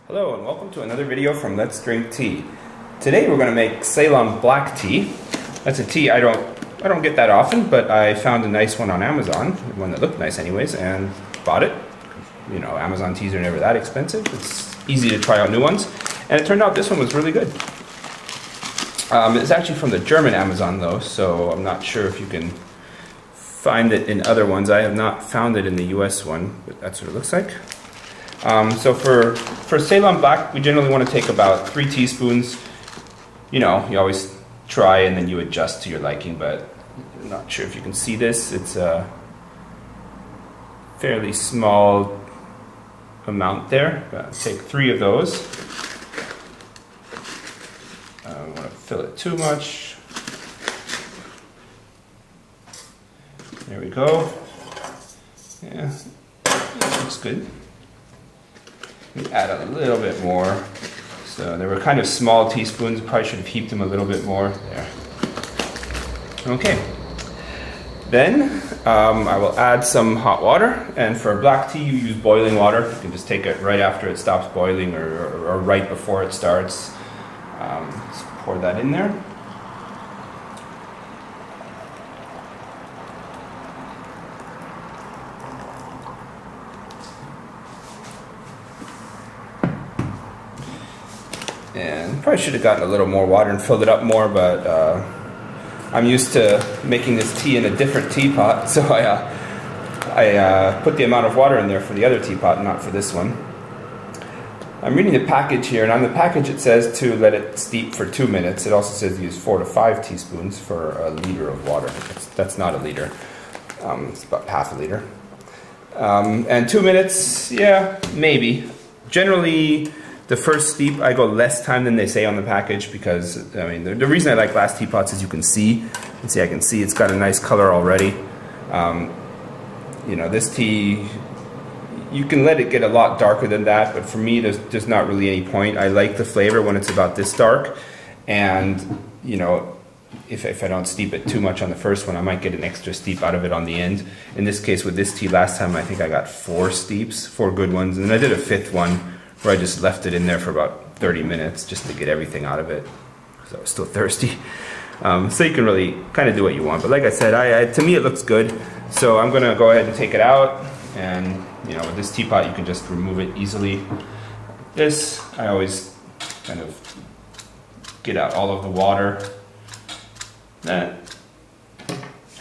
Hello and welcome to another video from Let's Drink Tea. Today we're going to make Ceylon Black tea. That's a tea I don't get that often, but I found a nice one on Amazon, one that looked nice anyways, and bought it. You know, Amazon teas are never that expensive. It's easy to try out new ones, and it turned out this one was really good. It's actually from the German Amazon though, so I'm not sure if you can find it in other ones. I have not found it in the US one, but that's what it looks like. So for Ceylon Black, we generally want to take about 3 teaspoons. You know, you always try and then you adjust to your liking, but I'm not sure if you can see this. It's a fairly small amount there. Take 3 of those. I don't want to fill it too much. There we go. Yeah, looks good. We add a little bit more. So they were kind of small teaspoons. Probably should have heaped them a little bit more. There. Okay. Then I will add some hot water. And for black tea, you use boiling water. You can just take it right after it stops boiling or right before it starts. Let's pour that in there. And probably should have gotten a little more water and filled it up more, but I'm used to making this tea in a different teapot, so I put the amount of water in there for the other teapot, not for this one. I'm reading the package here, and on the package it says to let it steep for 2 minutes. It also says to use 4 to 5 teaspoons for a liter of water. That's not a liter. It's about half a liter. And 2 minutes, yeah, maybe. Generally, the first steep, I go less time than they say on the package because, I mean, the reason I like glass teapots is you can see. I can see it's got a nice color already. You know, this tea, you can let it get a lot darker than that, but for me, there's just not really any point. I like the flavor when it's about this dark, and, you know, if I don't steep it too much on the first one, I might get an extra steep out of it on the end. In this case, with this tea last time, I think I got 4 steeps, 4 good ones, and then I did a 5th one, where I just left it in there for about 30 minutes just to get everything out of it because I was still thirsty. So you can really kind of do what you want. But like I said, to me it looks good. So I'm going to go ahead and take it out. And you know, with this teapot you can just remove it easily. This, I always kind of get out all of the water.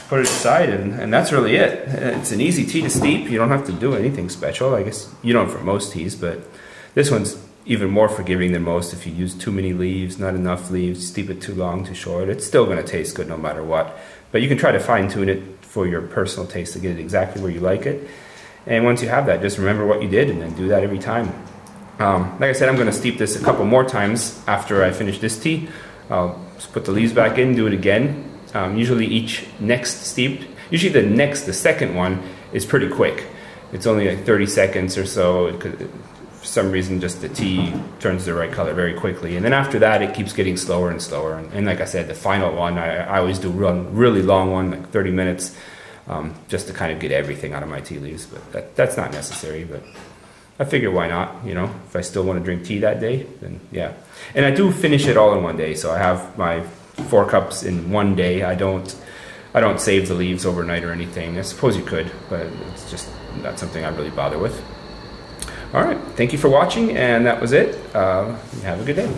Put it aside, and that's really it. It's an easy tea to steep. You don't have to do anything special. I guess you don't for most teas, but this one's even more forgiving than most. If you use too many leaves, not enough leaves, steep it too long, too short, it's still going to taste good no matter what. But you can try to fine tune it for your personal taste to get it exactly where you like it. And once you have that, just remember what you did and then do that every time. Like I said, I'm going to steep this a couple more times after I finish this tea. I'll just put the leaves back in, do it again. Usually each next steep, usually the second one is pretty quick. It's only like 30 seconds or so. For some reason, just the tea turns the right color very quickly. And then after that, it keeps getting slower and slower. And like I said, the final one, I always do one really long one, like 30 minutes, just to kind of get everything out of my tea leaves. But that's not necessary, but I figure why not, you know? If I still want to drink tea that day, then yeah. And I do finish it all in one day, so I have my 4 cups in one day. I don't save the leaves overnight or anything. I suppose you could, but it's just not something I really bother with. Alright, thank you for watching, and that was it. Have a good day.